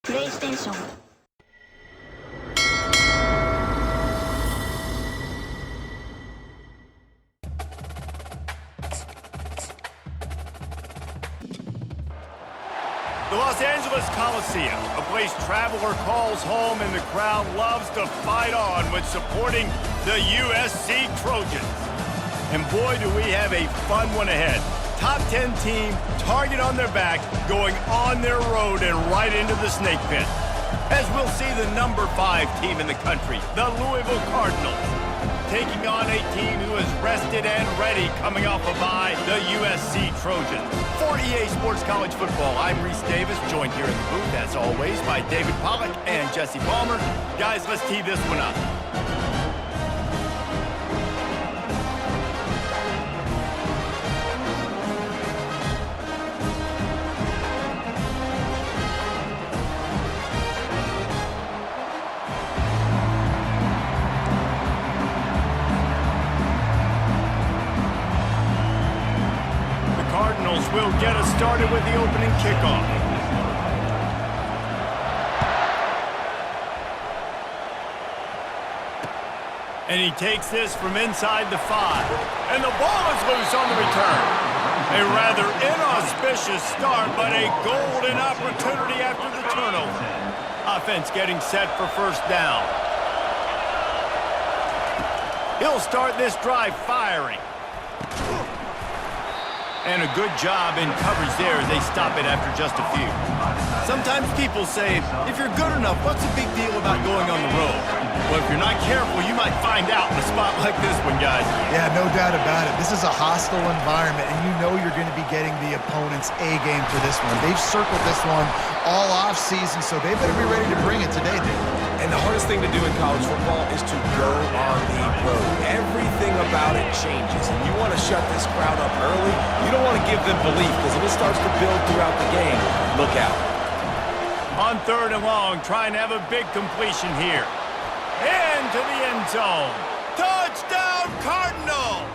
PlayStation. The Los Angeles Coliseum, a place traveler calls home and the crowd loves to fight on when supporting the USC Trojans. And boy, do we have a fun one ahead. Top 10 team, target on their back, going on their road and right into the snake pit. As we'll see the number 5 team in the country, the Louisville Cardinals, taking on a team who is rested and ready coming off a bye, the USC Trojans. For EA Sports College Football, I'm Reese Davis, joined here in the booth, as always, by David Pollack and Jesse Palmer. Guys, let's tee this one up. Will get us started with the opening kickoff. And he takes this from inside the 5. And the ball is loose on the return. A rather inauspicious start, but a golden opportunity after the turnover. Offense getting set for first down. He'll start this drive firing. And a good job in coverage there as they stop it after just a few. Sometimes people say, if you're good enough, what's the big deal about going on the road? Well, if you're not careful, you might find out in a spot like this one, guys. Yeah, no doubt about it. This is a hostile environment, and you know you're going to be getting the opponent's A game for this one. They've circled this one all off season, so they better be ready to bring it today, Dave. And the hardest thing to do in college football is to go on the road. Everything about it changes, and you want to shut this crowd up early. You don't want to give them belief, because if it starts to build throughout the game, look out. On 3rd and long, trying to have a big completion here. Into the end zone. Touchdown, Cardinals!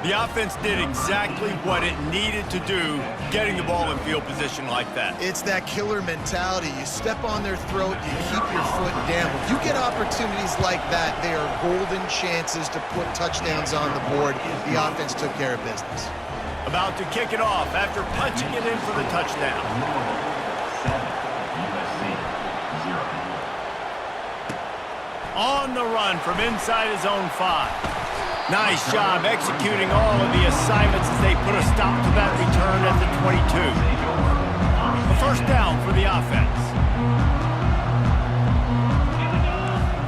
The offense did exactly what it needed to do, getting the ball in field position like that. It's that killer mentality. You step on their throat, you keep your foot down. When you get opportunities like that, they are golden chances to put touchdowns on the board. The offense took care of business. About to kick it off after punching it in for the touchdown. On the run from inside his own 5. Nice job executing all of the assignments as they put a stop to that return at the 22. A first down for the offense.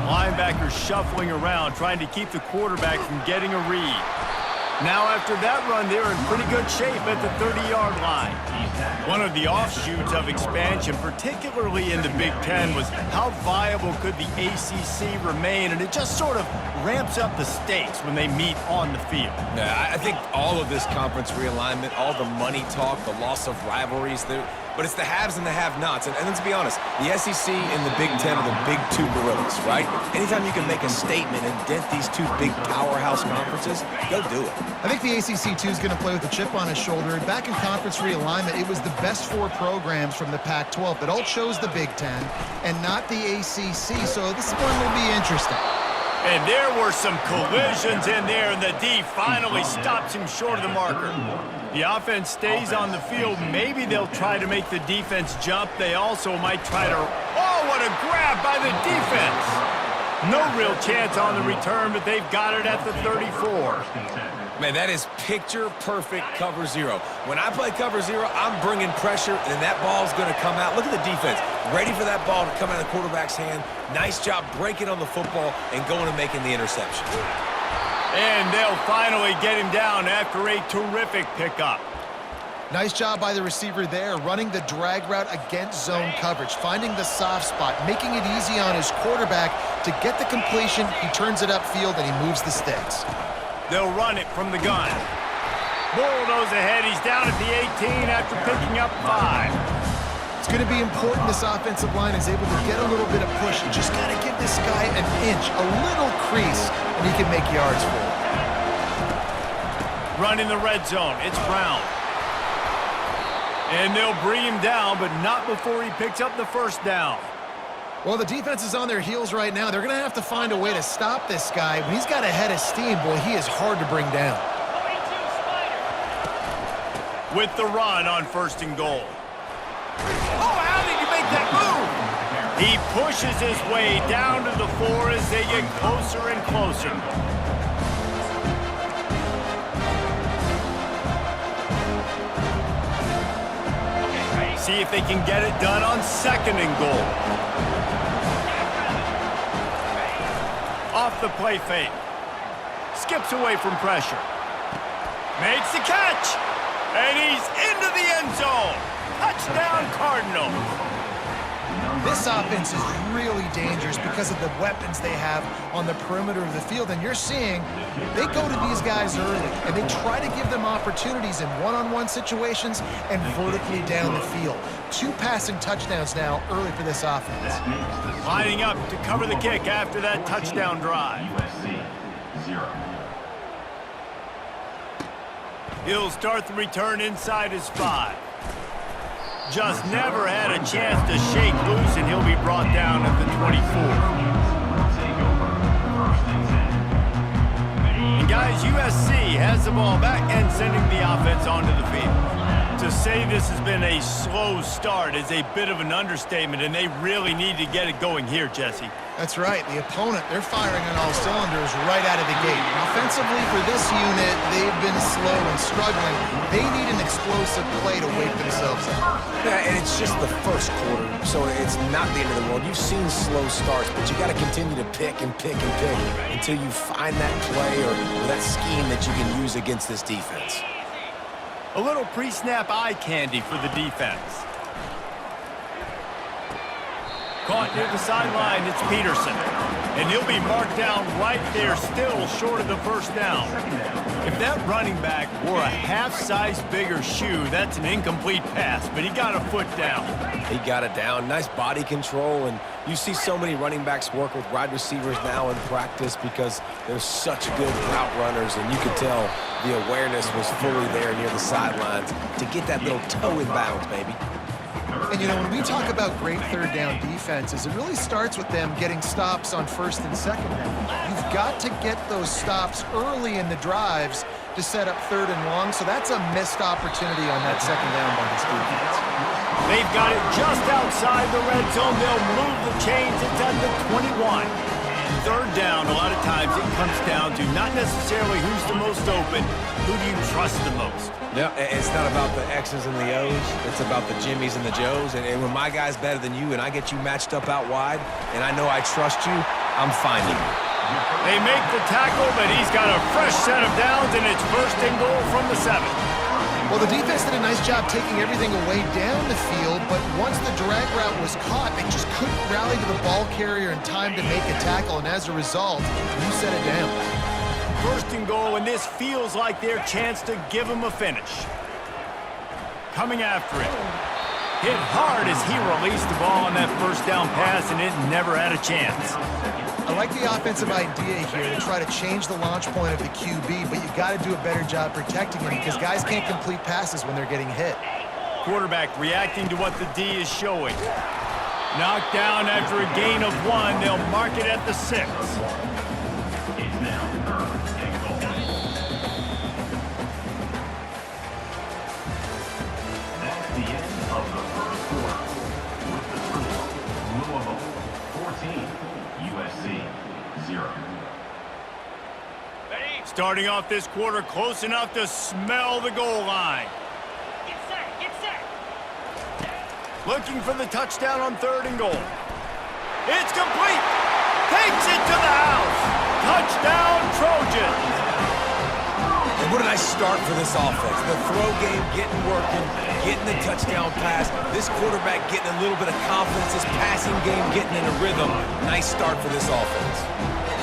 Linebackers shuffling around, trying to keep the quarterback from getting a read. Now after that run, they're in pretty good shape at the 30-yard line. One of the offshoots of expansion, particularly in the Big Ten, was how viable could the ACC remain, and it just sort of ramps up the stakes when they meet on the field. Yeah, I think all of this conference realignment, all the money talk, the loss of rivalries, but it's the haves and the have-nots. And let's be honest, the SEC and the Big Ten are the big 2 gorillas, right? Anytime you can make a statement and dent these 2 big powerhouse conferences, go do it. I think the ACC, too, is going to play with a chip on his shoulder. Back in conference realignment, it was the best 4 programs from the Pac-12 that all chose the Big Ten and not the ACC, so this one will be interesting. And there were some collisions in there, and the D finally stops him short of the marker. The offense stays on the field. Maybe they'll try to make the defense jump. They also might try to... Oh, what a grab by the defense! No real chance on the return, but they've got it at the 34. Man, that is picture-perfect cover 0. When I play cover 0, I'm bringing pressure, and that ball's going to come out. Look at the defense. Ready for that ball to come out of the quarterback's hand. Nice job breaking on the football and going and making the interception. And they'll finally get him down after a terrific pickup. Nice job by the receiver there, running the drag route against zone coverage, finding the soft spot, making it easy on his quarterback to get the completion. He turns it upfield, and he moves the sticks. They'll run it from the gun. Bulldoze ahead. He's down at the 18 after picking up 5. It's going to be important this offensive line is able to get a little bit of push. You just got to give this guy an inch, a little crease, and he can make yards for it. Run in the red zone. It's Brown. And they'll bring him down, but not before he picks up the first down. Well, the defense is on their heels right now. They're going to have to find a way to stop this guy. When he's got a head of steam, boy, he is hard to bring down. With the run on 1st and goal. Oh, how did he make that move? He pushes his way down to the 4 as they get closer and closer. See if they can get it done on 2nd and goal. Off the play fake. Skips away from pressure. Makes the catch. And he's into the end zone. Touchdown, Cardinals. This offense is really dangerous because of the weapons they have on the perimeter of the field. And you're seeing they go to these guys early, and they try to give them opportunities in one-on-one situations and vertically down the field. 2 passing touchdowns now early for this offense. Lining up to cover the kick after that touchdown drive. He'll start the return inside his 5. Just never had a chance to shake loose, and he'll be brought down at the 24. And guys, USC has the ball back and sending the offense onto the field. To say this has been a slow start is a bit of an understatement, and they really need to get it going here, Jesse. That's right. The opponent, they're firing on all cylinders right out of the gate. Offensively, for this unit, they've been slow and struggling. They need an explosive play to wake themselves up. Yeah, and it's just the first quarter, so it's not the end of the world. You've seen slow starts, but you got to continue to pick and pick and pick until you find that play or that scheme that you can use against this defense. A little pre-snap eye candy for the defense. Caught near the sideline, it's Peterson. And he'll be marked down right there, still short of the first down. If that running back wore a half-size bigger shoe, that's an incomplete pass, but he got a foot down. He got it down. Nice body control, and you see so many running backs work with wide receivers now in practice because they're such good route runners, and you could tell the awareness was fully there near the sidelines to get that little toe in bounds, baby. And, you know, when we talk about great 3rd down defenses, it really starts with them getting stops on 1st and 2nd down. You've got to get those stops early in the drives to set up 3rd and long, so that's a missed opportunity on that 2nd down by this defense. They've got it just outside the red zone. They'll move the chains. It's at the 21. 3rd down, a lot of times it comes down to not necessarily who's the most open, who do you trust the most? No, it's not about the X's and the O's. It's about the Jimmys and the Joes. And when my guy's better than you and I get you matched up out wide and I know I trust you, I'm finding you. They make the tackle, but he's got a fresh set of downs, and it's 1st and goal from the 7. Well, the defense did a nice job taking everything away down the field, but once the drag route was caught, they just couldn't rally to the ball carrier in time to make a tackle, and as a result, you set it down. 1st and goal, and this feels like their chance to give him a finish. Coming after it. Hit hard as he released the ball on that 1st down pass, and it never had a chance. I like the offensive idea here to try to change the launch point of the QB, but you've got to do a better job protecting him because guys can't complete passes when they're getting hit. Quarterback reacting to what the D is showing. Knocked down after a gain of 1. They'll mark it at the 6. That's the end of the first quarter. With the score, Louisville 14, USC 0. Starting off this quarter close enough to smell the goal line. Get set, get set. Looking for the touchdown on 3rd and goal. It's complete. Takes it to the house. Touchdown, Trojans. And what a nice start for this offense. The throw game getting working, getting the touchdown pass. This quarterback getting a little bit of confidence. This passing game getting in a rhythm. Nice start for this offense.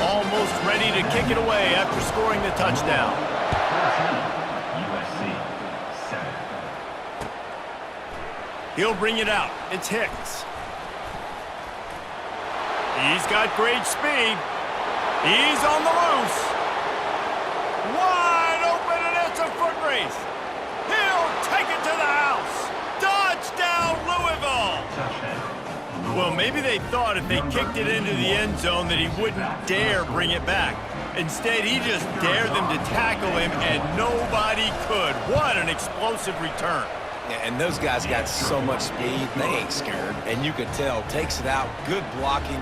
Almost ready to kick it away after scoring the touchdown. 14, USC 7. He'll bring it out. It's Hicks. He's got great speed. He's on the loose. Wide open, and it's a foot race. He'll take it to the house. Well, maybe they thought if they kicked it into the end zone that he wouldn't dare bring it back. Instead, he just dared them to tackle him, and nobody could. What an explosive return. Yeah, and those guys got so much speed, they ain't scared. And you could tell, takes it out, good blocking,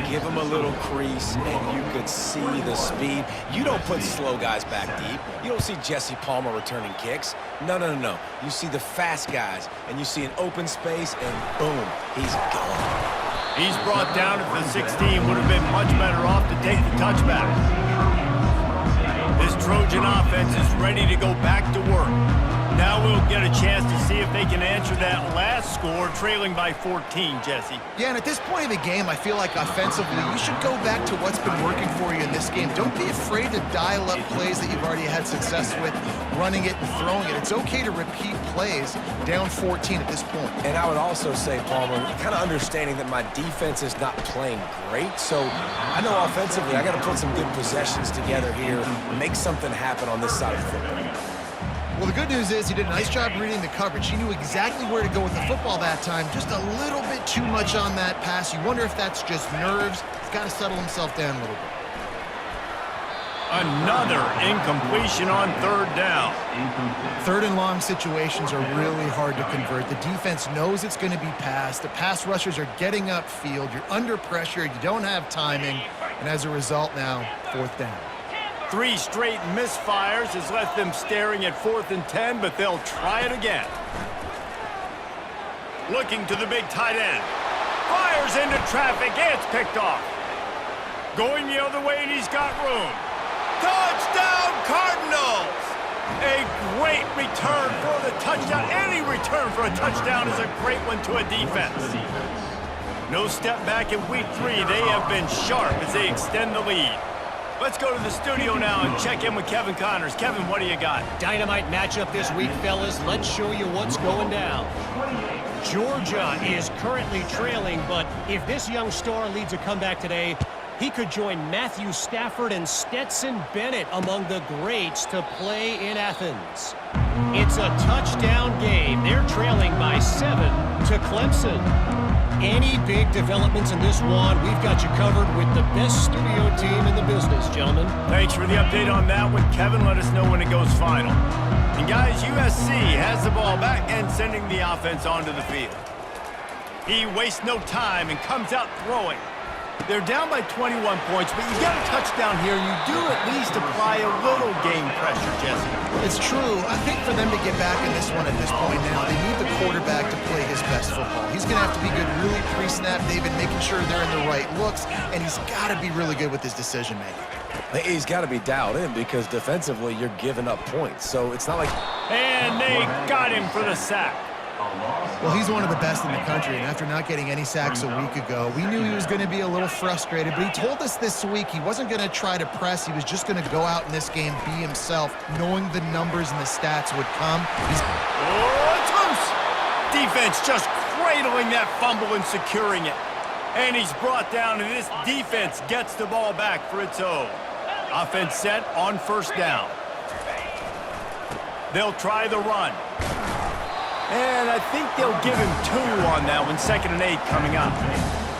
give him a little crease, and you could see the speed. You don't put slow guys back deep. You don't see Jesse Palmer returning kicks. No, no, no, no. You see the fast guys, and you see an open space, and boom, he's gone. He's brought down at the 16. Would have been much better off to take the touchback. This Trojan offense is ready to go back to work. Now we'll get a chance to see if they can answer that last score, trailing by 14, Jesse. Yeah, and at this point in the game, I feel like offensively, you should go back to what's been working for you in this game. Don't be afraid to dial up plays that you've already had success with, running it and throwing it. It's okay to repeat plays down 14 at this point. And I would also say, Palmer, kind of understanding that my defense is not playing great, so I know offensively I got to put some good possessions together here, make something happen on this side of the football. Well, the good news is he did a nice job reading the coverage. He knew exactly where to go with the football that time. Just a little bit too much on that pass. You wonder if that's just nerves. He's got to settle himself down a little bit. Another incompletion on third down. Third and long situations are really hard to convert. The defense knows it's going to be passed. The pass rushers are getting upfield. You're under pressure. You don't have timing. And as a result now, fourth down. 3 straight misfires has left them staring at 4th and 10, but they'll try it again. Looking to the big tight end. Fires into traffic, and it's picked off. Going the other way, and he's got room. Touchdown, Cardinals! A great return for the touchdown. Any return for a touchdown is a great one to a defense. No step back in week 3. They have been sharp as they extend the lead. Let's go to the studio now and check in with Kevin Connors. Kevin, what do you got? Dynamite matchup this week, fellas. Let's show you what's going down. Georgia is currently trailing, but if this young star leads a comeback today, he could join Matthew Stafford and Stetson Bennett among the greats to play in Athens. It's a touchdown game. They're trailing by 7 to Clemson. Any big developments in this one, we've got you covered with the best studio team in the business, gentlemen. Thanks for the update on that one, Kevin. Let us know when it goes final. And guys, USC has the ball back and sending the offense onto the field. He wastes no time and comes out throwing. They're down by 21 points, but you get a touchdown here, you do at least apply a little game pressure, Jesse. It's true. I think for them to get back in this one at this point now, they need the quarterback to play his best football. He's going to have to be good really pre-snap, David, making sure they're in the right looks, and he's got to be really good with his decision-making. He's got to be dialed in because defensively you're giving up points, so it's not like... And they got him for the sack. Well, he's one of the best in the country, and after not getting any sacks a week ago, we knew he was going to be a little frustrated, but he told us this week he wasn't going to try to press. He was just going to go out in this game, be himself, knowing the numbers and the stats would come. Defense just cradling that fumble and securing it. And he's brought down, and this defense gets the ball back for its own. Offense set on first down. They'll try the run. And I think they'll give him 2 on that one, 2nd and 8 coming up.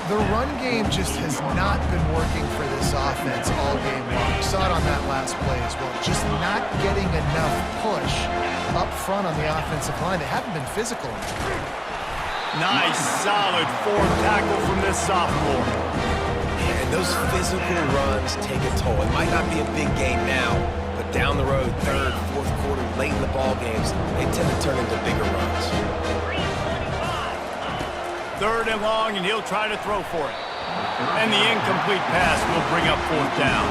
The run game just has not been working for this offense all game long. We saw it on that last play as well. Just not getting enough push up front on the offensive line. They haven't been physical. Nice, solid 4th tackle from this sophomore. And those physical runs take a toll. It might not be a big game now, but down the road, 3rd, 4th quarter, late in the ball games, they tend to turn into bigger runs. 3rd and long, and he'll try to throw for it. And the incomplete pass will bring up 4th down.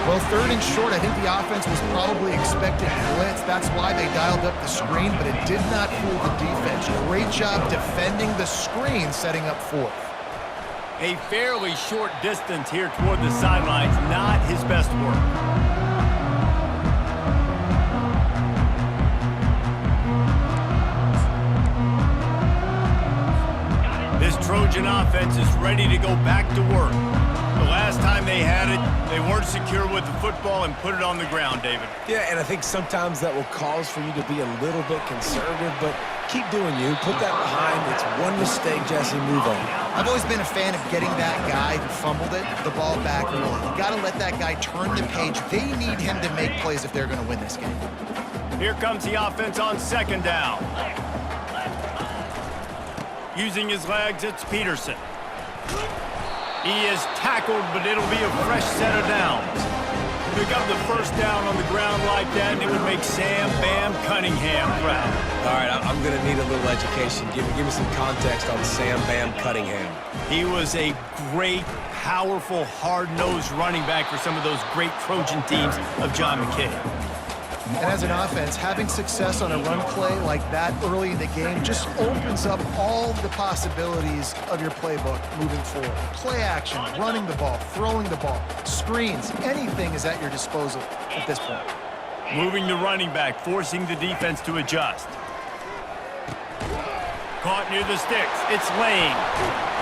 Well, 3rd and short, I think the offense was probably expecting blitz. That's why they dialed up the screen, but it did not fool the defense. Great job defending the screen, setting up 4th. A fairly short distance here toward the sidelines, not his best work. This Trojan offense is ready to go back to work. The last time they had it, they weren't secure with the football and put it on the ground, David. Yeah, and I think sometimes that will cause for you to be a little bit conservative, but keep doing you. Put that behind. It's one mistake, Jesse. Move on. I've always been a fan of getting that guy who fumbled it, the ball back early. You got to let that guy turn the page. They need him to make plays if they're going to win this game. Here comes the offense on second down. Using his legs, it's Peterson. He is tackled, but it'll be a fresh set of downs. Pick up the first down on the ground like that, and it would make Sam Bam Cunningham proud. All right, I'm going to need a little education. Give me some context on Sam Bam Cunningham. He was a great, powerful, hard-nosed running back for some of those great Trojan teams of John McKay. And as an offense, having success on a run play like that early in the game just opens up all the possibilities of your playbook moving forward. Play action, running the ball, throwing the ball, screens, anything is at your disposal at this point. Moving the running back, forcing the defense to adjust. Caught near the sticks. It's Lane.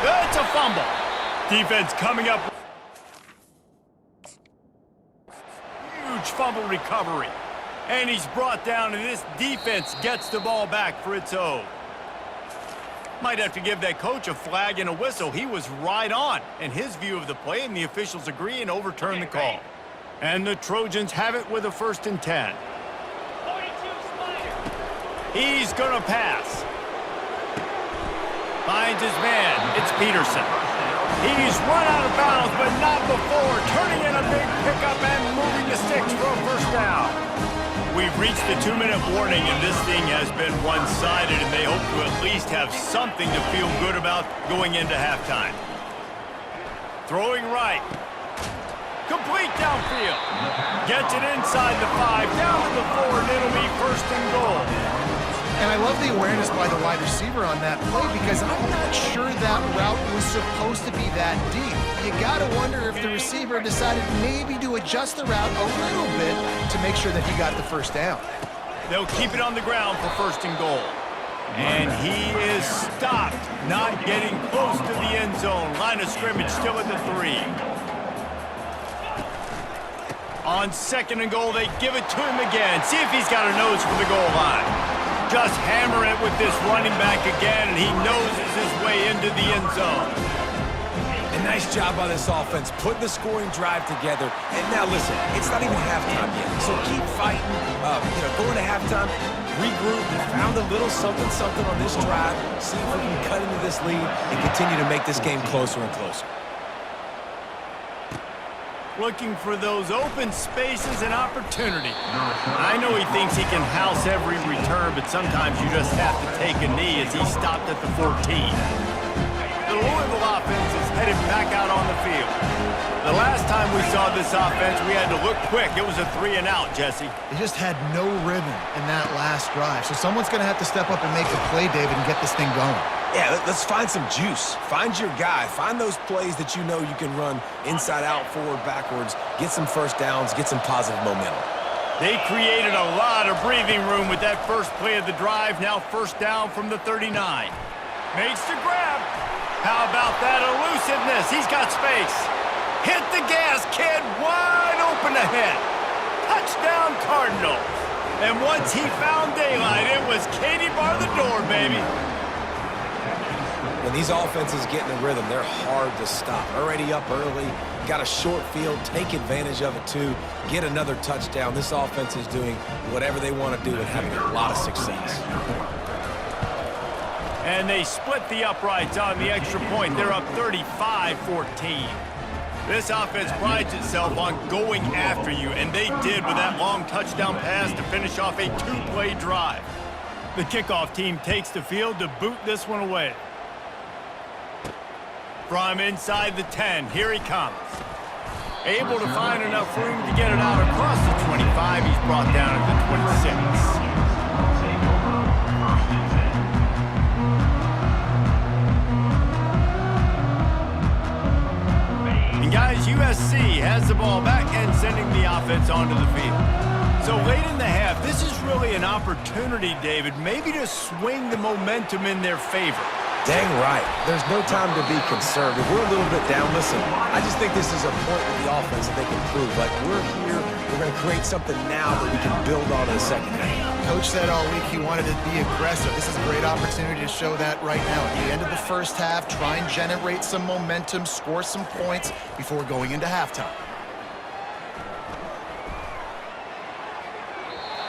It's a fumble. Defense coming up. Huge fumble recovery. And he's brought down, and this defense gets the ball back for its own. Might have to give that coach a flag and a whistle. He was right on in his view of the play, and the officials agree and overturn the call. And the Trojans have it with a 1st and 10. 42 Spider. He's going to pass. Finds his man. It's Peterson. He's run out of bounds, but not before. Turning in a big pickup and moving the sticks for a 1st down. We've reached the 2-minute warning, and this thing has been one-sided, and they hope to at least have something to feel good about going into halftime. Throwing right. Complete downfield. Gets it inside the 5, down to the 4, and it'll be 1st and goal. And I love the awareness by the wide receiver on that play because I'm not sure that route was supposed to be that deep. You got to wonder if the receiver decided maybe to adjust the route a little bit to make sure that he got the 1st down. They'll keep it on the ground for 1st and goal. And he is stopped, not getting close to the end zone. Line of scrimmage still at the 3. On 2nd and goal, they give it to him again. See if he's got a nose for the goal line. Just hammer it with this running back again, and he noses his way into the end zone. A nice job by this offense. Put the scoring drive together. And now listen, it's not even halftime yet. So keep fighting. Going to halftime, regroup. We found a little something on this drive. See if we can cut into this lead and continue to make this game closer and closer. Looking for those open spaces and opportunity. I know he thinks he can house every return, but sometimes you just have to take a knee as he stopped at the 14. The Louisville offense is headed back out on the field. The last time we saw this offense, we had to look quick. It was a 3-and-out, Jesse. They just had no rhythm in that last drive. So someone's going to have to step up and make the play, David, and get this thing going. Yeah, let's find some juice. Find your guy. Find those plays that you know you can run inside out, forward, backwards. Get some 1st downs. Get some positive momentum. They created a lot of breathing room with that first play of the drive. Now 1st down from the 39. Makes the grab. How about that elusiveness? He's got space. Hit the gas, kid. Wide open ahead. Touchdown, Cardinals. And once he found daylight, it was Katie bar the door, baby. When these offenses get in the rhythm, they're hard to stop. Already up early, got a short field, take advantage of it too, get another touchdown. This offense is doing whatever they want to do and having a lot of success. And they split the uprights on the extra point. They're up 35-14. This offense prides itself on going after you, and they did with that long touchdown pass to finish off a 2-play drive. The kickoff team takes the field to boot this one away. From inside the 10, here he comes. Able to find enough room to get it out across the 25. He's brought down at the 26. And guys, USC has the ball back and sending the offense onto the field. So late in the half, this is really an opportunity, David, maybe to swing the momentum in their favor. Dang right. There's no time to be conservative. We're a little bit down. Listen, I just think this is a point with the offense that they can prove. Like, we're here, we're going to create something now that we can build on in the second half. Coach said all week he wanted to be aggressive. This is a great opportunity to show that right now. At the end of the first half, try and generate some momentum, score some points before going into halftime.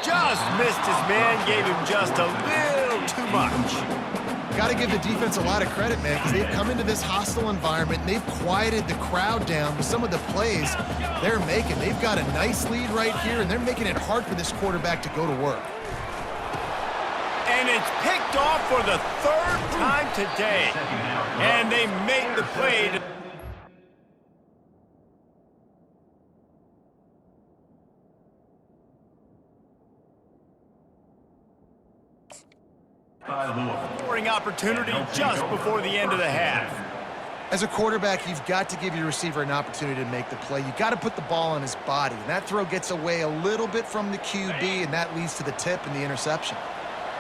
Just missed his man, gave him just a little too much. Got to give the defense a lot of credit, man, because they've come into this hostile environment and they've quieted the crowd down with some of the plays they're making. They've got a nice lead right here, and they're making it hard for this quarterback to go to work. And it's picked off for the third time today. And they make the play to... scoring opportunity just before the end of the half. As a quarterback, you've got to give your receiver an opportunity to make the play. You've got to put the ball on his body. And that throw gets away a little bit from the QB, and that leads to the tip and the interception.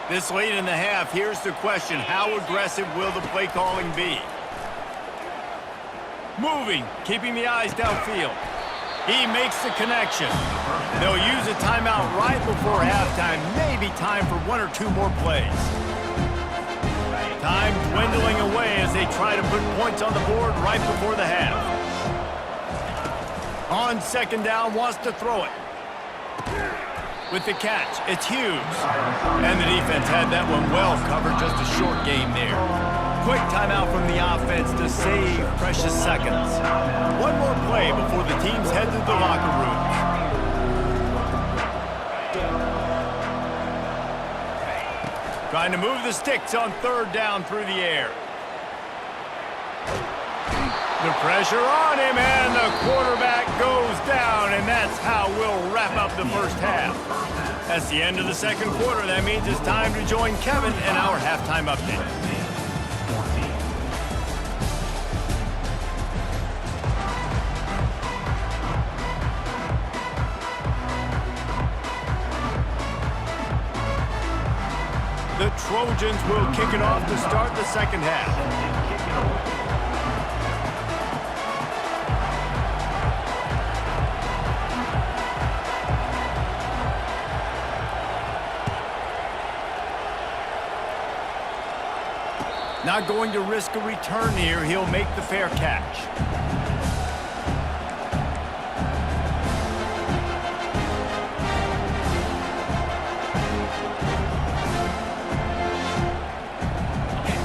This late in the half, here's the question. How aggressive will the play calling be? Moving, keeping the eyes downfield. He makes the connection. They'll use a timeout right before halftime. Maybe time for one or two more plays. Time dwindling away as they try to put points on the board right before the half. On second down, wants to throw it. With the catch, it's Hughes. And the defense had that one well covered, just a short game there. Quick timeout from the offense to save precious seconds. One more play before the teams head to the locker rooms. Trying to move the sticks on third down through the air. The pressure on him, and the quarterback goes down, and that's how we'll wrap up the first half. That's the end of the second quarter. That means it's time to join Kevin and our halftime update. The Trojans will kick it off to start the second half. Not going to risk a return here. He'll make the fair catch.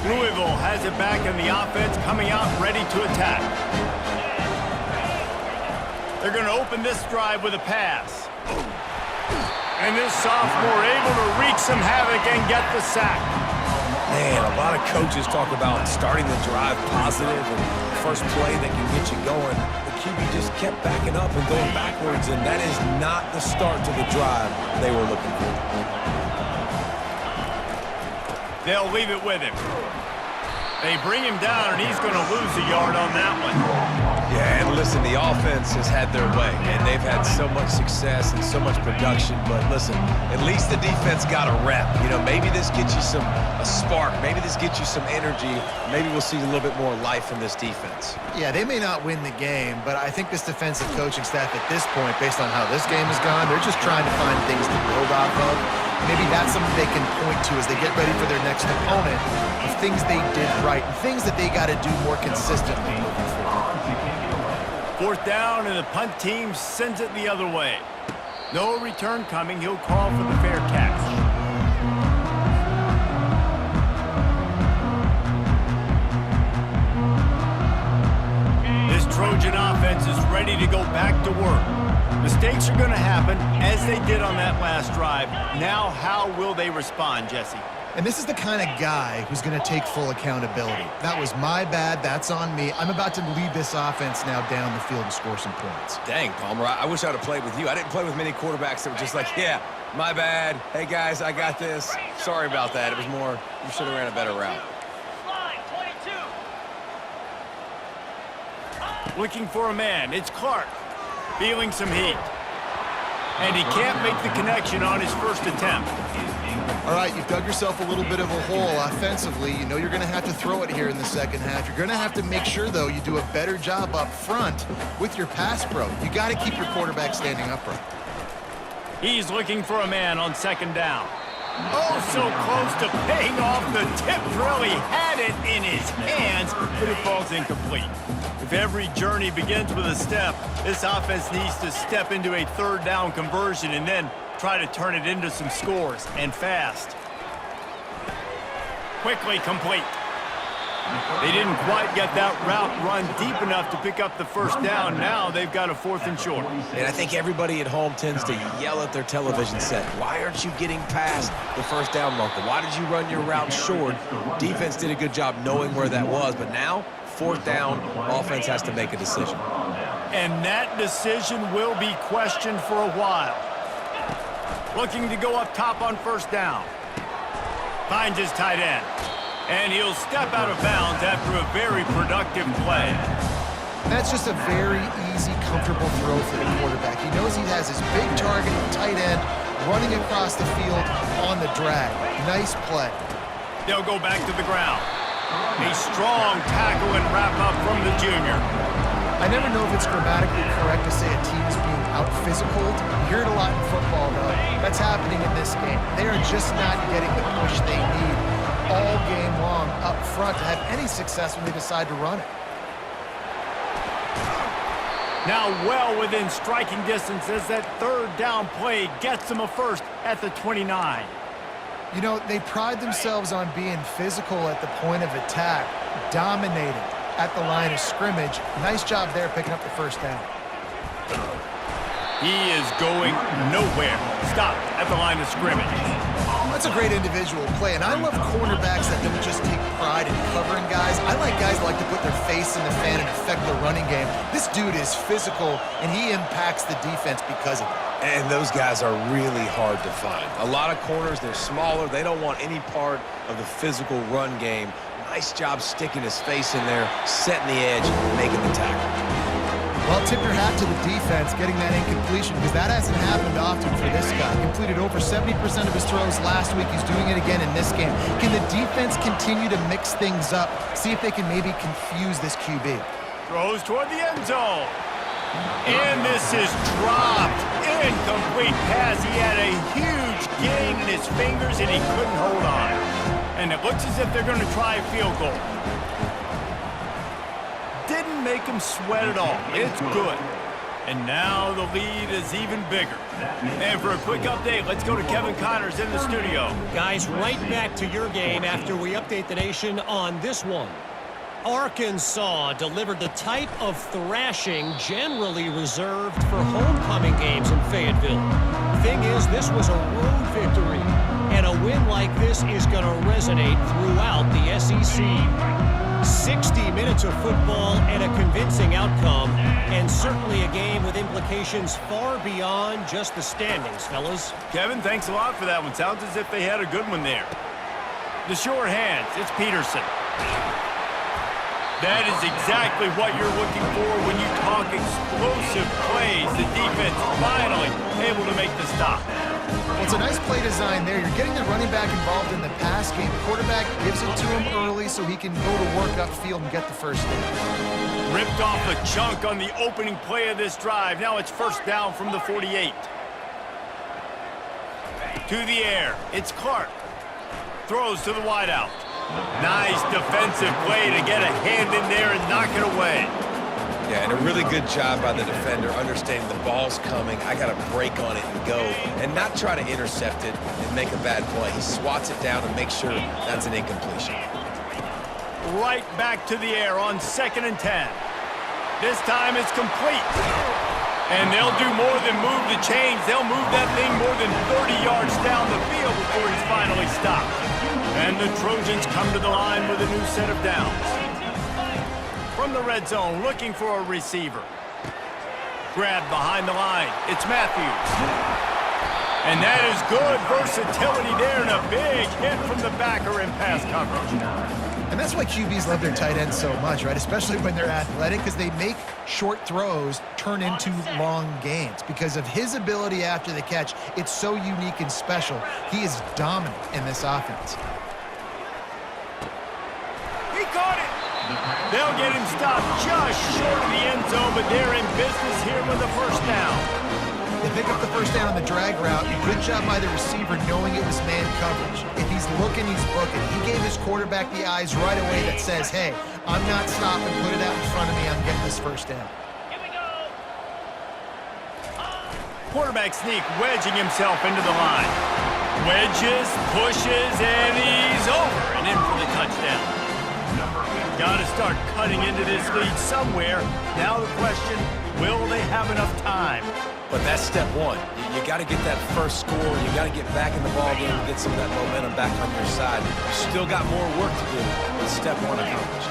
Louisville has it back in the offense, coming out ready to attack. They're going to open this drive with a pass. And this sophomore able to wreak some havoc and get the sack. Man, a lot of coaches talk about starting the drive positive and the first play that can get you going. The QB just kept backing up and going backwards, and that is not the start to the drive they were looking for. They'll leave it with him. They bring him down, and he's going to lose a yard on that one. Yeah, and listen, the offense has had their way, and they've had so much success and so much production. But listen, at least the defense got a rep. You know, maybe this gets you a spark. Maybe this gets you some energy. Maybe we'll see a little bit more life in this defense. Yeah, they may not win the game, but I think this defensive coaching staff at this point, based on how this game has gone, they're just trying to find things to build off of. Maybe that's something they can point to as they get ready for their next opponent, of things they did right and things that they got to do more consistently moving forward. Fourth down, and the punt team sends it the other way. No return coming. He'll call for the fair catch. This Trojan offense is ready to go back to work. Mistakes are going to happen, as they did on that last drive. Now, how will they respond, Jesse? And this is the kind of guy who's going to take full accountability. That was my bad. That's on me. I'm about to lead this offense now down the field and score some points. Dang, Palmer, I wish I would have played with you. I didn't play with many quarterbacks that were just like, yeah, my bad. Hey, guys, I got this. Sorry about that. It was more, you should have ran a better route. Line 22. Looking for a man. It's Clark. Feeling some heat. And he can't make the connection on his first attempt. All right, you've dug yourself a little bit of a hole offensively. You know you're going to have to throw it here in the second half. You're going to have to make sure, though, you do a better job up front with your pass pro. You got to keep your quarterback standing upright. He's looking for a man on second down. Oh, so close to paying off the tip drill. He had it in his hands, but it falls incomplete. If every journey begins with a step, this offense needs to step into a third down conversion and then try to turn it into some scores, and fast. Quickly complete. They didn't quite get that route run deep enough to pick up the first down. Now they've got a 4th and short. And I think everybody at home tends to yell at their television set. Why aren't you getting past the first down marker? Why did you run your route short? Defense did a good job knowing where that was, but now, 4th down, offense has to make a decision. And that decision will be questioned for a while. Looking to go up top on first down. Finds his tight end. And he'll step out of bounds after a very productive play. That's just a very easy, comfortable throw for the quarterback. He knows he has his big target, tight end, running across the field on the drag. Nice play. They'll go back to the ground. A strong tackle and wrap up from the junior. I never know if it's grammatically correct to say a team is being out-physicaled. You hear it a lot in football, though. That's happening in this game. They are just not getting the push they need all game long up front to have any success when they decide to run it. Now well within striking distance as that third down play gets them a first at the 29. You know, they pride themselves on being physical at the point of attack, dominating at the line of scrimmage. Nice job there picking up the first down. He is going nowhere. Stopped at the line of scrimmage. That's a great individual play, and I love cornerbacks that don't just take pride in covering guys. I like guys that like to put their face in the fan and affect the running game. This dude is physical, and he impacts the defense because of it. And those guys are really hard to find. A lot of corners, they're smaller. They don't want any part of the physical run game. Nice job sticking his face in there, setting the edge, making the tackle. Well, tip your hat to the defense getting that incompletion because that hasn't happened often for this guy. Completed over 70% of his throws last week. He's doing it again in this game. Can the defense continue to mix things up? See if they can maybe confuse this QB. Throws toward the end zone. And this is dropped. Incomplete pass. He had a huge gain in his fingers and he couldn't hold on. And it looks as if they're going to try a field goal. Didn't make him sweat at all. It's good. And now the lead is even bigger. And for a quick update, let's go to Kevin Connors in the studio. Guys, right back to your game after we update the nation on this one. Arkansas delivered the type of thrashing generally reserved for homecoming games in Fayetteville. Thing is, this was a road victory, and a win like this is going to resonate throughout the SEC. 60 minutes of football and a convincing outcome, and certainly a game with implications far beyond just the standings, fellas. Kevin, thanks a lot for that one. Sounds as if they had a good one there. The short hands, it's Peterson. That is exactly what you're looking for when you talk explosive plays. The defense finally able to make the stop. Well, it's a nice play design there. You're getting the running back involved in the pass game. Quarterback gives it to him early so he can go to work upfield and get the first down. Ripped off a chunk on the opening play of this drive. Now it's first down from the 48. To the air. It's Clark. Throws to the wideout. Nice defensive play to get a hand in there and knock it away. Yeah, and a really good job by the defender, understanding the ball's coming. I got to break on it and go, and not try to intercept it and make a bad play. He swats it down and makes sure that's an incompletion. Right back to the air on 2nd and 10. This time it's complete. And they'll do more than move the chains. They'll move that thing more than 30 yards down the field before he's finally stopped. And the Trojans come to the line with a new set of downs. From the red zone, looking for a receiver. Grabbed behind the line. It's Matthews. And that is good versatility there and a big hit from the backer in pass coverage. And That's why QBs love their tight ends so much, right? Especially when they're athletic, because they make short throws turn into long gains. Because of his ability after the catch, it's so unique and special. He is dominant in this offense. He caught it. They'll get him stopped just short of the end zone, but they're in business here with the first down. They pick up the first down on the drag route. A good job by the receiver knowing it was man coverage. If he's looking, he's booking. He gave his quarterback the eyes right away that says, hey, I'm not stopping. Put it out in front of me. I'm getting this first down. Here we go. Quarterback sneak wedging himself into the line. Wedges, pushes, and he's over and in for the touchdown. Got to start cutting into this lead somewhere. Now the question, will they have enough time? But that's step one. You got to get that first score. You got to get back in the ball game and get some of that momentum back on your side. You still got more work to do, but step one accomplished.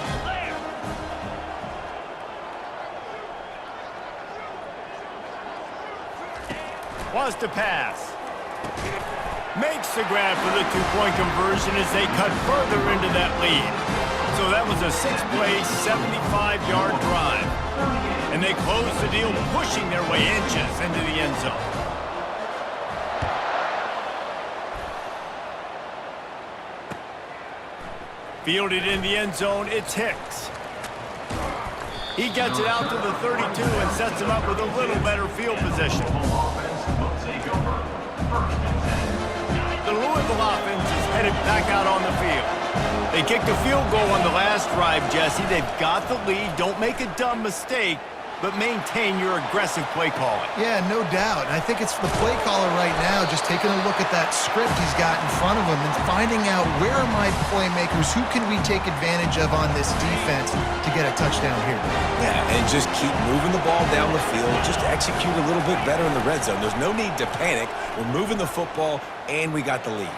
Wants to pass. Makes the grab for the two-point conversion as they cut further into that lead. So that was a 6-play, 75-yard drive. And they close the deal, pushing their way inches into the end zone. Fielded in the end zone, it's Hicks. He gets it out to the 32 and sets him up with a little better field position. The Louisville offense is headed back out on the field. They kicked a field goal on the last drive, Jesse. They've got the lead. Don't make a dumb mistake, but maintain your aggressive play calling. Yeah, no doubt. And I think it's the play caller right now just taking a look at that script he's got in front of him and finding out where are my playmakers, who can we take advantage of on this defense to get a touchdown here. Yeah, and just keep moving the ball down the field. Just execute a little bit better in the red zone. There's no need to panic. We're moving the football, and we got the lead.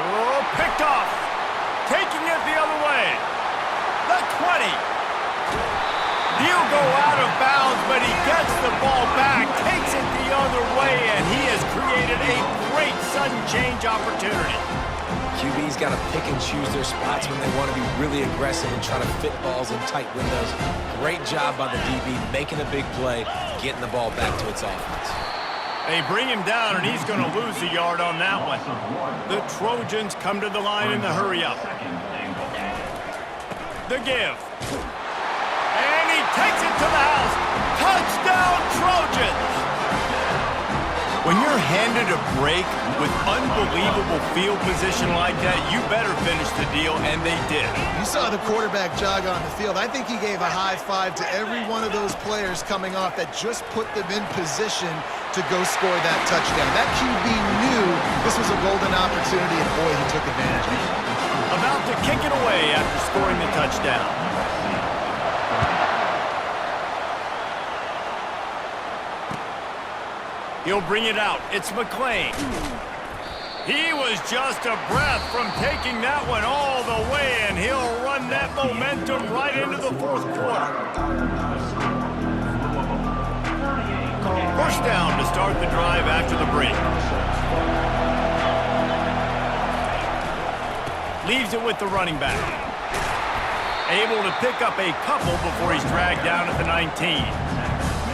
Oh, picked off. Taking it the other way. The 20. He'll go out of bounds, but he gets the ball back, takes it the other way, and he has created a great sudden change opportunity. QB's got to pick and choose their spots when they want to be really aggressive and try to fit balls in tight windows. Great job by the DB, making a big play, getting the ball back to its offense. They bring him down, and he's going to lose a yard on that one. The Trojans come to the line in the hurry-up. The give. And he takes it to the house. Touchdown, Trojans! When you're handed a break with unbelievable field position like that, you better finish the deal, and they did. You saw the quarterback jog on the field. I think he gave a high five to every one of those players coming off that just put them in position to go score that touchdown. That QB knew this was a golden opportunity, and boy, he took advantage of it. About to kick it away after scoring the touchdown. He'll bring it out. It's McClain. He was just a breath from taking that one all the way, and he'll run that momentum right into the fourth quarter. First down to start the drive after the break. Leaves it with the running back. Able to pick up a couple before he's dragged down at the 19.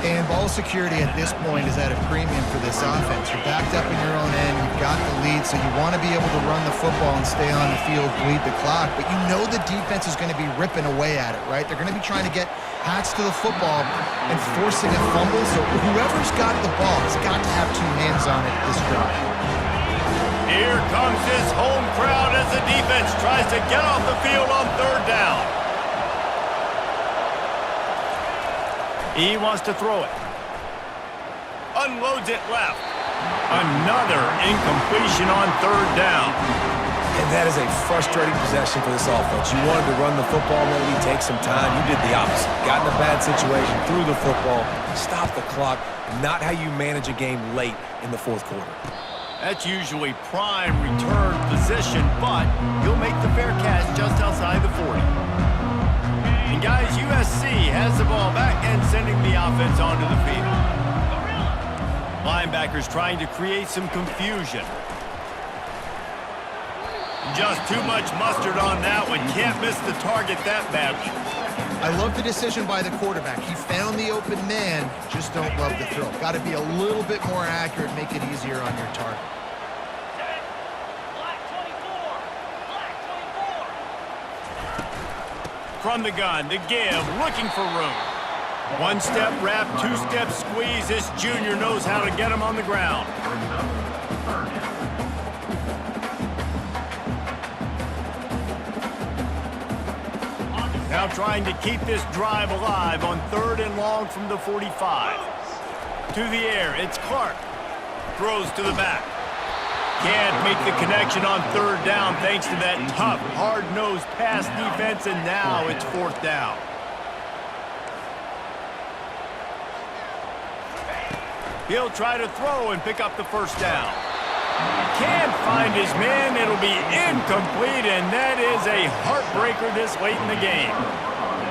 And ball security at this point is at a premium for this offense. You're backed up in your own end. You've got the lead, so you want to be able to run the football and stay on the field, bleed the clock. But you know the defense is going to be ripping away at it, right? They're going to be trying to get Hats to the football and forcing a fumble. So whoever's got the ball has got to have two hands on it this drive. Here comes his home crowd as the defense tries to get off the field on third down. He wants to throw it. Unloads it left. Another incompletion on third down. And that is a frustrating possession for this offense. You wanted to run the football, maybe take some time. You did the opposite. Got in a bad situation, threw the football, stopped the clock. Not how you manage a game late in the fourth quarter. That's usually prime return position, but he'll make the fair catch just outside the 40. And guys, USC has the ball back and sending the offense onto the field. Linebackers trying to create some confusion. Just too much mustard on that one. Can't miss the target that badly. I love the decision by the quarterback. He found the open man, just don't love the throw. Got to be a little bit more accurate, make it easier on your target. Black 24. Black 24. From the gun, the give, looking for room. One-step wrap, two-step squeeze. This junior knows how to get him on the ground. Now trying to keep this drive alive on 3rd and long from the 45. To the air, it's Clark. Throws to the back. Can't make the connection on 3rd down thanks to that tough, hard-nosed pass defense, and now it's 4th down. He'll try to throw and pick up the 1st down. Can't find his man. It'll be incomplete, and that is a heartbreaker this late in the game.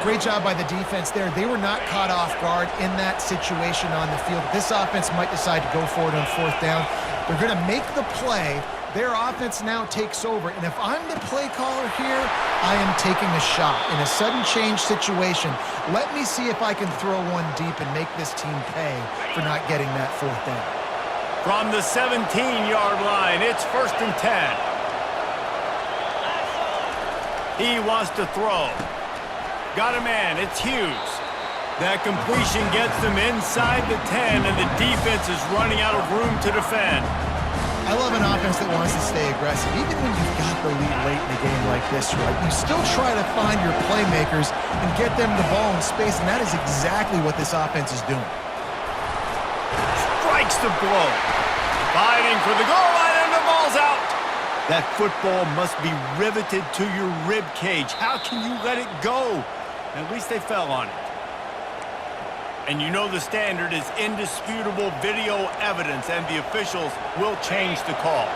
Great job by the defense there. They were not caught off guard in that situation on the field. This offense might decide to go for it on 4th down. They're going to make the play. Their offense now takes over, and if I'm the play caller here, I am taking a shot. In a sudden change situation, let me see if I can throw one deep and make this team pay for not getting that 4th down. From the 17-yard line, it's 1st and 10. He wants to throw. Got a man, it's Hughes. That completion gets them inside the 10, and the defense is running out of room to defend. I love an offense that wants to stay aggressive. Even when you've got the lead late in a game like this, right, you still try to find your playmakers and get them the ball in space, and that is exactly what this offense is doing. Strikes the blow. Fighting for the goal line, and the ball's out. That football must be riveted to your rib cage. How can you let it go? At least they fell on it. And you know the standard is indisputable video evidence, and the officials will change the call.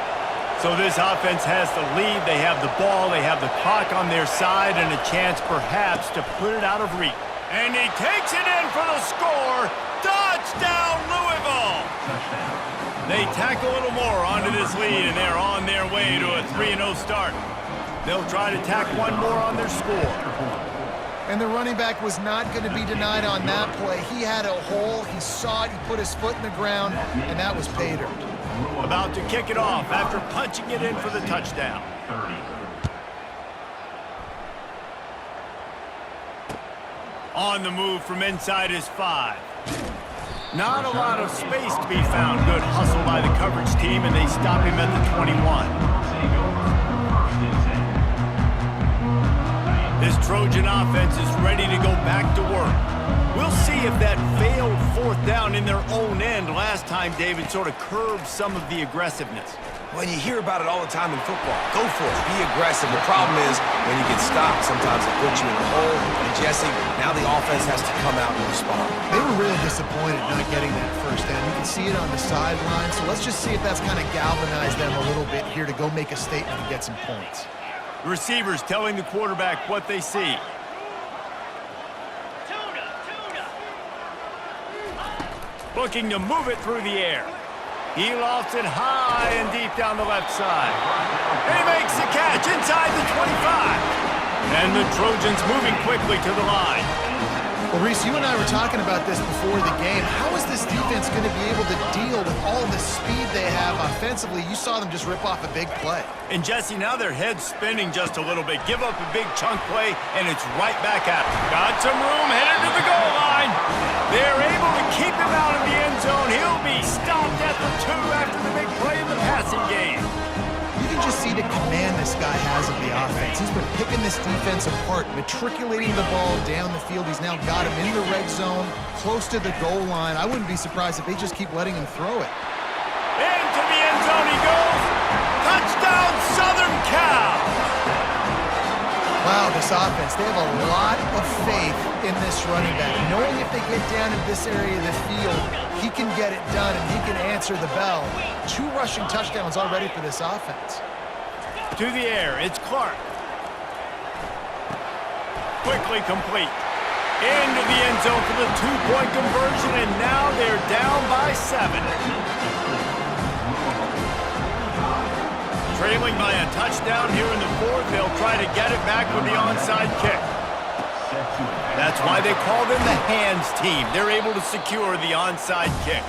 So this offense has the lead. They have the ball. They have the clock on their side and a chance perhaps to put it out of reach. And he takes it in for the score. Touchdown, Louisville! They tack a little more onto this lead, and they're on their way to a 3-0 start. They'll try to tack one more on their score. And the running back was not going to be denied on that play. He had a hole, he saw it, he put his foot in the ground, and that was pay dirt. About to kick it off after punching it in for the touchdown. On the move from inside his 5. Not a lot of space to be found. Good hustle by the coverage team, and they stop him at the 21. This Trojan offense is ready to go back to work. We'll see if that failed 4th down in their own end last time, David, sort of curbed some of the aggressiveness. Well, you hear about it all the time in football. Go for it. Be aggressive. The problem is when you get stopped, sometimes it puts you in a hole. And Jesse, now the offense has to come out and respond. They were really disappointed not getting that 1st down. You can see it on the sideline. So let's just see if that's kind of galvanized them a little bit here to go make a statement and get some points. Receivers telling the quarterback what they see. Tuna. Looking to move it through the air. He lofts it high and deep down the left side. And he makes the catch inside the 25. And the Trojans moving quickly to the line. Well, Reese, you and I were talking about this before the game. How is this defense going to be able to deal with all the speed they have offensively? You saw them just rip off a big play. And Jesse, now their head's spinning just a little bit. Give up a big chunk play, and it's right back at him. Got some room, headed to the goal line. They're able to keep him out of the end zone. He'll be stopped at the 2 after the big play in the passing game. You can just see the command this guy has of the offense. He's been picking this defense apart, matriculating the ball down the field. He's now got him in the red zone, close to the goal line. I wouldn't be surprised if they just keep letting him throw it. Into the end zone he goes. Touchdown, Southern Cal. Wow, this offense, they have a lot of faith in this running back. Knowing if they get down in this area of the field, he can get it done and he can answer the bell. 2 rushing touchdowns already for this offense. To the air, it's Clark. Quickly complete. Into the end zone for the 2-point conversion, and now they're down by 7. Trailing by a touchdown here in the fourth, they'll try to get it back with the onside kick. That's why they call them the hands team. They're able to secure the onside kick.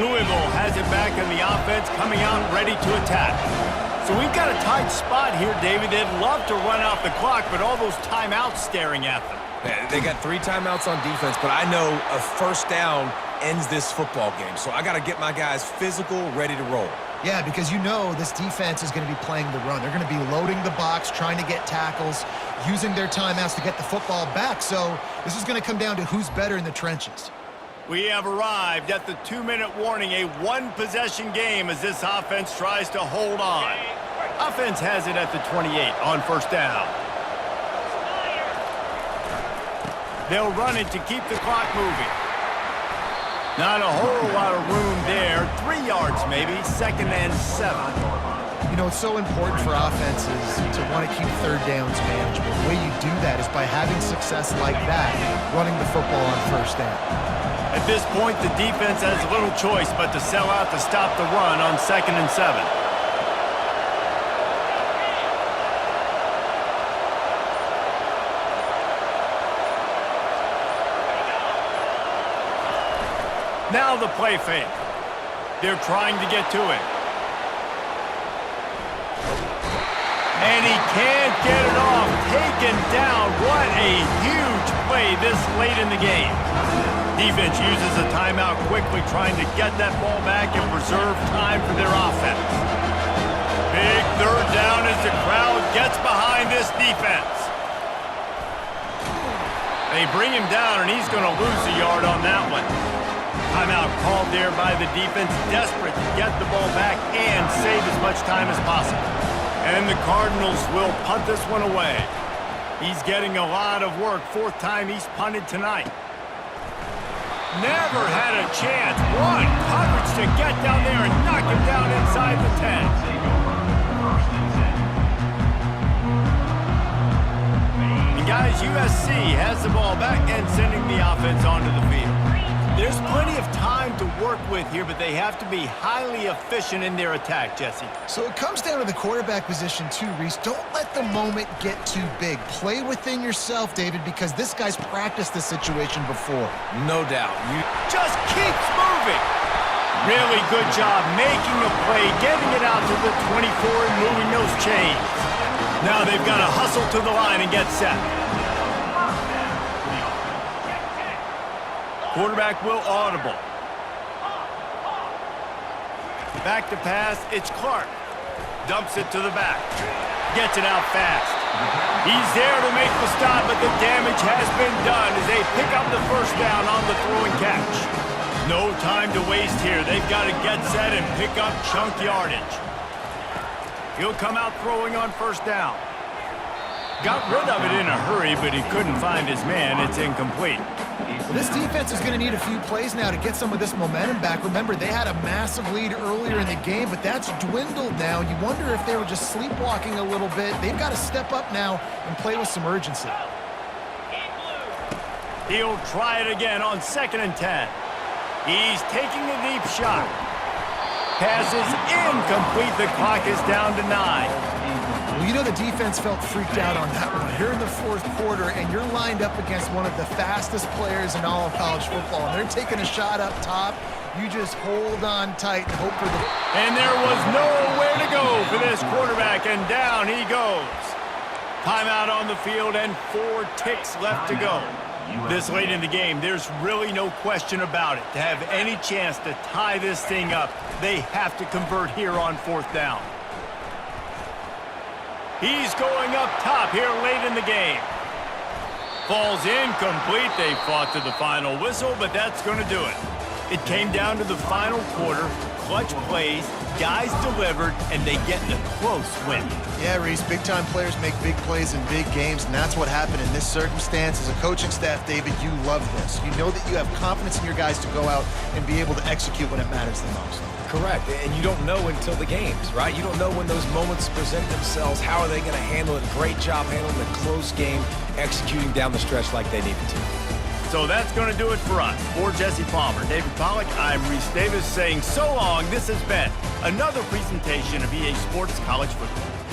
Louisville has it back in the offense, coming out ready to attack. So we've got a tight spot here, David. They'd love to run out the clock, but all those timeouts staring at them. They got 3 timeouts on defense, but I know a first down ends this football game. So I got to get my guys physical, ready to roll. Yeah, because you know this defense is going to be playing the run. They're going to be loading the box, trying to get tackles, using their timeouts to get the football back. So this is going to come down to who's better in the trenches. We have arrived at the 2-minute warning, a one-possession game as this offense tries to hold on. Offense has it at the 28 on first down. They'll run it to keep the clock moving. Not a whole lot of room there. 3 yards maybe, 2nd and 7. You know, it's so important for offenses to want to keep third downs manageable. The way you do that is by having success like that, running the football on first down. At this point, the defense has little choice but to sell out to stop the run on 2nd and 7. Now the play fake. They're trying to get to it. And he can't get it off. Taken down. What a huge play this late in the game. Defense uses a timeout quickly, trying to get that ball back and preserve time for their offense. Big third down as the crowd gets behind this defense. They bring him down, and he's going to lose a yard on that one. Timeout called there by the defense, desperate to get the ball back and save as much time as possible. And the Cardinals will punt this one away. He's getting a lot of work. 4th time he's punted tonight. Never had a chance. One coverage to get down there and knock him down inside the 10. And guys, USC has the ball back and sending the offense onto the field. There's plenty of time to work with here, but they have to be highly efficient in their attack, Jesse. So it comes down to the quarterback position too, Reese. Don't let the moment get too big. Play within yourself, David, because this guy's practiced this situation before. No doubt. You just keeps moving. Really good job making a play, getting it out to the 24 and moving those chains. Now they've got to hustle to the line and get set. Quarterback will audible. Back to pass, it's Clark. Dumps it to the back. Gets it out fast. He's there to make the stop, but the damage has been done as they pick up the first down on the throw and catch. No time to waste here. They've got to get set and pick up chunk yardage. He'll come out throwing on first down. Got rid of it in a hurry, but he couldn't find his man. It's incomplete. This defense is going to need a few plays now to get some of this momentum back. Remember, they had a massive lead earlier in the game, but that's dwindled now. You wonder if they were just sleepwalking a little bit. They've got to step up now and play with some urgency. He'll try it again on 2nd and 10. He's taking a deep shot. Pass is incomplete. The clock is down to 9. Well, you know the defense felt freaked out on that one. You're in the 4th quarter, and you're lined up against one of the fastest players in all of college football, and they're taking a shot up top. You just hold on tight and hope for the... And there was nowhere to go for this quarterback, and down he goes. Timeout on the field, and 4 ticks left to go. This late in the game, there's really no question about it. To have any chance to tie this thing up, they have to convert here on 4th down. He's going up top here late in the game. Falls incomplete. They fought to the final whistle, but that's going to do it. It came down to the final quarter. Clutch plays, guys delivered, and they get a close win. Yeah, Reese, big-time players make big plays in big games, and that's what happened in this circumstance. As a coaching staff, David, you love this. You know that you have confidence in your guys to go out and be able to execute when it matters the most. correct, and you don't know until the games, right? You don't know when those moments present themselves. How are they going to handle it? Great job handling the close game, executing down the stretch like they needed to. So that's going to do it for us. For Jesse Palmer, David Pollack, I'm Reese Davis saying so long. This has been another presentation of EA Sports College Football.